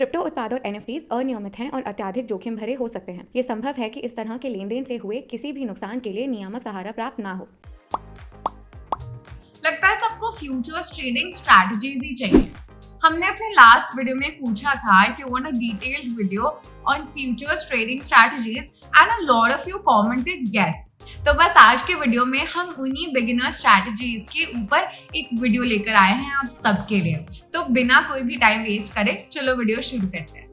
Crypto उत्पाद और NFTs अनियमित हैं और अत्यधिक जोखिम भरे हो सकते हैं। ये संभव है कि इस तरह के लेन देन से हुए किसी भी नुकसान के लिए नियामक सहारा प्राप्त ना हो। लगता है सबको फ्यूचर्स ट्रेडिंग स्ट्रैटेजीज ही चाहिए। हमने अपने लास्ट वीडियो में पूछा था if you want a detailed video on futures trading strategies and a lot of you commented yes. तो बस आज के वीडियो में हम उन्हीं बिगिनर स्ट्रैटेजीज के ऊपर एक वीडियो लेकर आए हैं आप सबके लिए। तो बिना कोई भी टाइम वेस्ट करे चलो वीडियो शुरू करते हैं।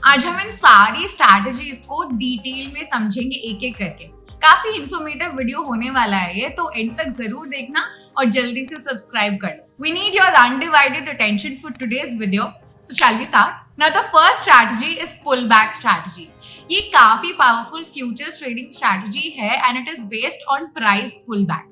आज हम इन सारी स्ट्रैटेजीज को डिटेल में समझेंगे एक एक करके। काफी इंफॉर्मेटिव वीडियो होने वाला है ये, तो एंड तक जरूर देखना और जल्दी से सब्सक्राइब कर लो। We need your undivided attention for today's video. So shall we start? Now the first strategy is pullback strategy. ये काफी पावरफुल फ्यूचर्स ट्रेडिंग स्ट्रैटेजी है and it is based on price pullback.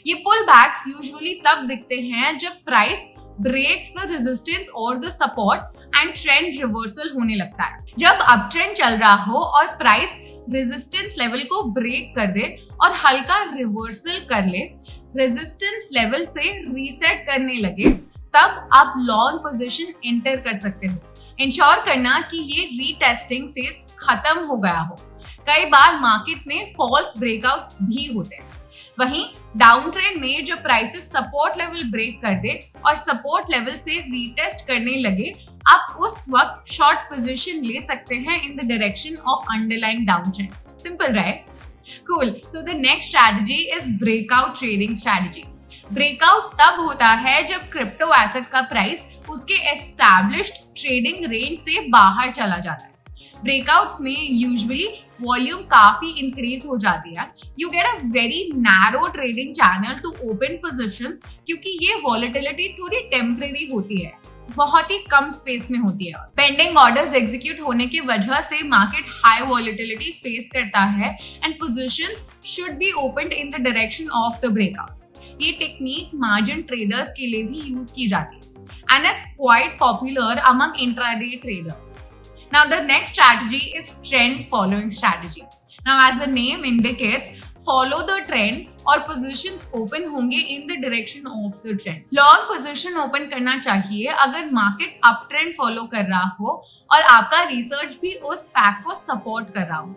ये pullbacks usually तब दिखते हैं जब price breaks the resistance or the support and trend reversal होने लगता है। जब uptrend चल रहा हो और price resistance level को break कर दे और हल्का reversal कर ले, resistance level से reset करने लगे, तब आप लॉन्ग पोजीशन एंटर कर सकते हो। इंश्योर करना कि ये रीटेस्टिंग फेज खत्म हो गया हो। कई बार मार्केट में फॉल्स ब्रेकआउट्स भी होते हैं। वहीं डाउन ट्रेंड में जो प्राइसेस सपोर्ट लेवल ब्रेक कर दे और सपोर्ट लेवल से रीटेस्ट करने लगे, आप उस वक्त शॉर्ट पोजीशन ले सकते हैं in the direction of underlying down trend. Simple right? Cool. So the next strategy is breakout trading strategy. Breakout तब होता है जब क्रिप्टो एसेट का प्राइस उसके एस्टैब्लिश्ड ट्रेडिंग रेंज से बाहर चला जाता है। ब्रेकआउट्स में यूजुअली वॉल्यूम काफी इंक्रीज हो जाती है। You get a very narrow trading channel to open positions, क्योंकि ये वॉलेटिलिटी थोड़ी टेम्परेरी होती है, बहुत ही कम स्पेस में होती है। पेंडिंग ऑर्डर्स एग्जीक्यूट होने की वजह से मार्केट हाई वॉलेटिलिटी फेस करता है and positions should be opened in the direction of the breakout. ये टेक्निक मार्जिन ट्रेडर्स के लिए भी यूज की जाती है and it's quite popular among intraday traders. Now the next strategy is trend following strategy. Now as the name indicates, follow the trend और positions open होंगे in the direction of the trend. Long position open करना चाहिए अगर market up trend follow कर रहा हो और आपका रिसर्च भी उस फैक्ट को सपोर्ट कर रहा हो।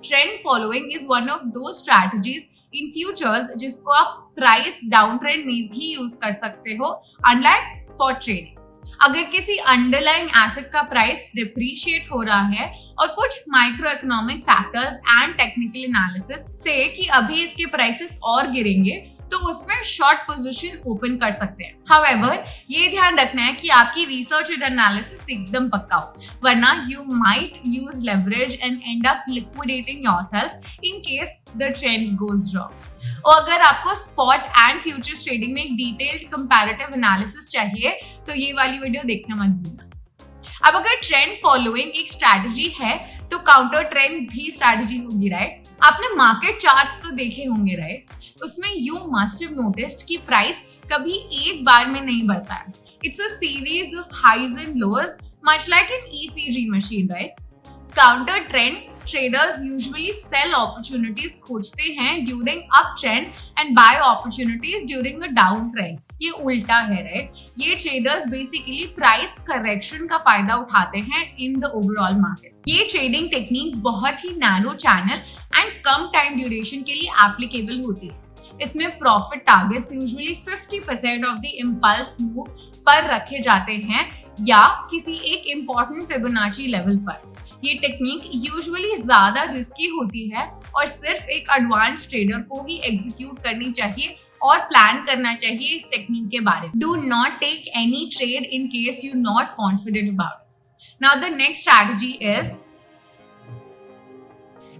Trend following is one of दो स्ट्रैटेजीज इन फ्यूचर्स जिसको आप प्राइस डाउन ट्रेंड में भी यूज कर सकते हो, अनलाइक स्पॉट ट्रेडिंग। अगर किसी अंडरलाइंग एसेट का प्राइस डिप्रीशिएट हो रहा है और कुछ micro economic factors and technical analysis से कि अभी इसके प्राइसेस और गिरेंगे, तो उसमें शॉर्ट पोजीशन ओपन कर सकते हैं। हाउएवर, ये ध्यान रखना है कि आपकी रिसर्च एंड एनालिसिस एकदम पक्का हो, वरना you might use leverage and and up liquidating yourself in case the trend goes wrong. और अगर आपको स्पॉट एंड फ्यूचर्स ट्रेडिंग में एक डिटेल्ड कंपैरेटिव एनालिसिस चाहिए, तो ये वाली वीडियो देखना मत भूलना। अब अगर ट्रेंड फॉलोइंग एक स्ट्रैटेजी है, तो काउंटर ट्रेंड भी स्ट्रैटेजी होगी, राइट? आपने मार्केट चार्ट्स तो देखे होंगे, राइट? उसमें यू मस्ट हैव नोटिस्ड कि प्राइस कभी एक बार में नहीं बढ़ता है। It's a series of highs and lowers, much like an ECG machine, right? Counter trend traders usually sell opportunities खोजते हैं during up trend and buy opportunities during the down trend. ये उल्टा है, राइट? ये ट्रेडर्स बेसिकली प्राइस करेक्शन का फायदा उठाते हैं इन द ओवरऑल मार्केट। ये ट्रेडिंग टेक्निक बहुत ही नैरो चैनल एंड कम टाइम ड्यूरेशन के लिए एप्लीकेबल होती है। इसमें profit targets usually 50% of the impulse move पर रखे जाते हैं या किसी एक इम्पॉर्टेंट फिबोनाची लेवल पर। ये टेक्निक यूजुअली ज्यादा रिस्की होती है और सिर्फ एक एडवांस ट्रेडर को ही एग्जीक्यूट करनी चाहिए और प्लान करना चाहिए इस टेक्निक के बारे में। Do not take any trade in case you not confident about. Now the next strategy is,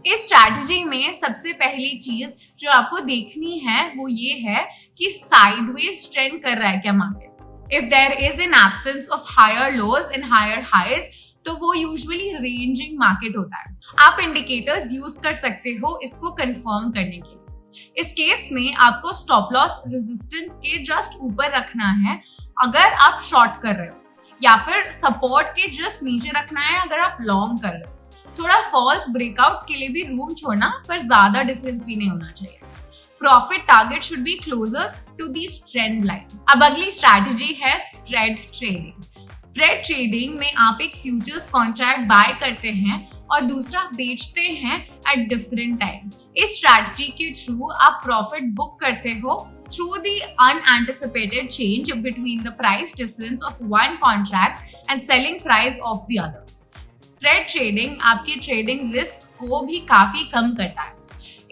इस स्ट्रैटेजी में सबसे पहली चीज जो आपको देखनी है वो ये है कि साइडवेज ट्रेंड कर रहा है क्या market. If there is an absence of higher lows and higher highs, तो वो यूजुअली रेंजिंग मार्केट होता है। आप इंडिकेटर्स यूज कर सकते हो इसको कंफर्म करने के लिए। इस केस में आपको स्टॉप लॉस रेजिस्टेंस के जस्ट ऊपर रखना है अगर आप शॉर्ट कर रहे हो, या फिर सपोर्ट के जस्ट नीचे रखना है अगर आप लॉन्ग कर रहे हो। थोड़ा फॉल्स ब्रेकआउट के लिए भी रूम छोड़ना, पर ज्यादा डिफरेंस भी नहीं होना चाहिए। Profit target should be closer to these trend lines. अब अगली स्ट्रैटेजी है स्प्रेड ट्रेडिंग। स्प्रेड ट्रेडिंग में आप एक फ्यूचर्स कॉन्ट्रैक्ट बाय करते हैं और दूसरा बेचते हैं एट डिफरेंट टाइम। इस स्ट्रैटेजी के थ्रू आप प्रॉफिट बुक करते हो through the unanticipated change between the price difference of one contract and selling price of the other. Spread trading आपके ट्रेडिंग रिस्क को भी काफी कम करता है।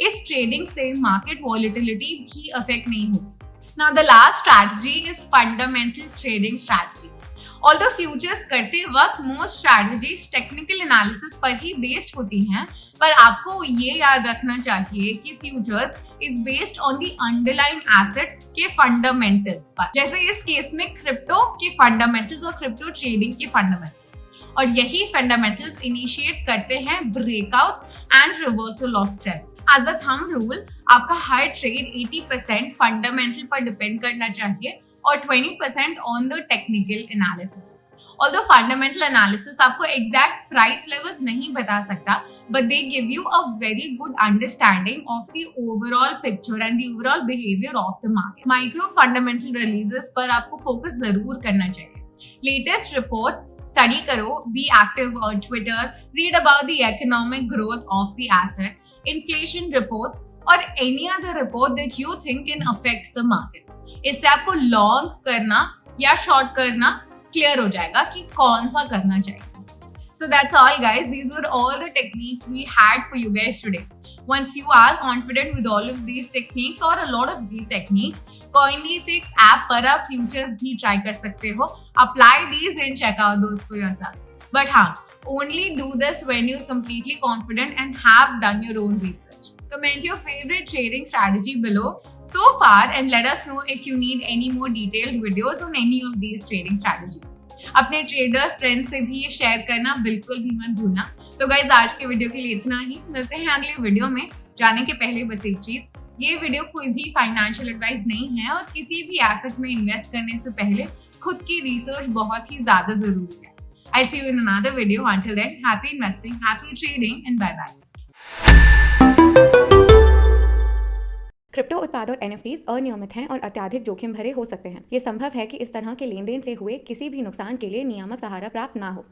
इस ट्रेडिंग से मार्केट वॉलेटिलिटी भी अफेक्ट नहीं होती। Now the last strategy is fundamental trading strategy. Although futures करते वक्त मोस्ट स्ट्रैटेजीज टेक्निकल एनालिसिस पर ही बेस्ड होती हैं, पर आपको ये याद रखना चाहिए कि futures is based on the underlying asset के फंडामेंटल्स पर। जैसे इस केस में क्रिप्टो के फंडामेंटल्स और क्रिप्टो ट्रेडिंग के फंडामेंटल्स, और यही फंडामेंटल्स इनिशिएट करते हैं breakouts and reversal of trends. As the thumb rule, आपका हर ट्रेड 80% फंडामेंटल पर डिपेंड करना चाहिए और 20% on the technical analysis. Although fundamental analysis आपको एग्जैक्ट प्राइस लेवल्स नहीं बता सकता, but they give you a very good understanding of the overall picture and the overall behavior of the market. Micro fundamental releases पर आपको focus जरूर करना चाहिए। Latest reports study करो, be active on Twitter, read about the economic growth of the asset, inflation reports or any other report that you think can affect the market. इससे आपको long करना या शॉर्ट करना clear हो जाएगा कि कौन सा करना चाहिए। So that's all guys, these were all the techniques we had for you guys today. Once you are confident with all of these techniques or a lot of these techniques, Coinbase app पर आप futures भी try कर सकते हो। Apply these and check out those for yourselves. But हाँ, only do this when you're completely confident and have done your own research. Comment your favorite trading strategy below so far and let us know if you need any more detailed videos on any of these trading strategies. अपने trader friends से भी ये share करना बिल्कुल भी मत भूलना। तो गाइज आज के वीडियो के लिए इतना ही, मिलते हैं अगले वीडियो में। जाने के पहले बस एक चीज, ये वीडियो कोई भी फाइनेंशियल एडवाइस नहीं है और किसी भी एसेट में इन्वेस्ट करने से पहले खुद की रिसर्च बहुत ही ज्यादा जरूरी है। I'll see you in another video. Until then, happy investing, happy trading and bye bye. Crypto उत्पाद और NFTs अनियमित हैं और अत्यधिक जोखिम भरे हो सकते हैं। ये संभव है कि इस तरह के लेन देन से हुए किसी भी नुकसान के लिए नियामक सहारा प्राप्त ना हो।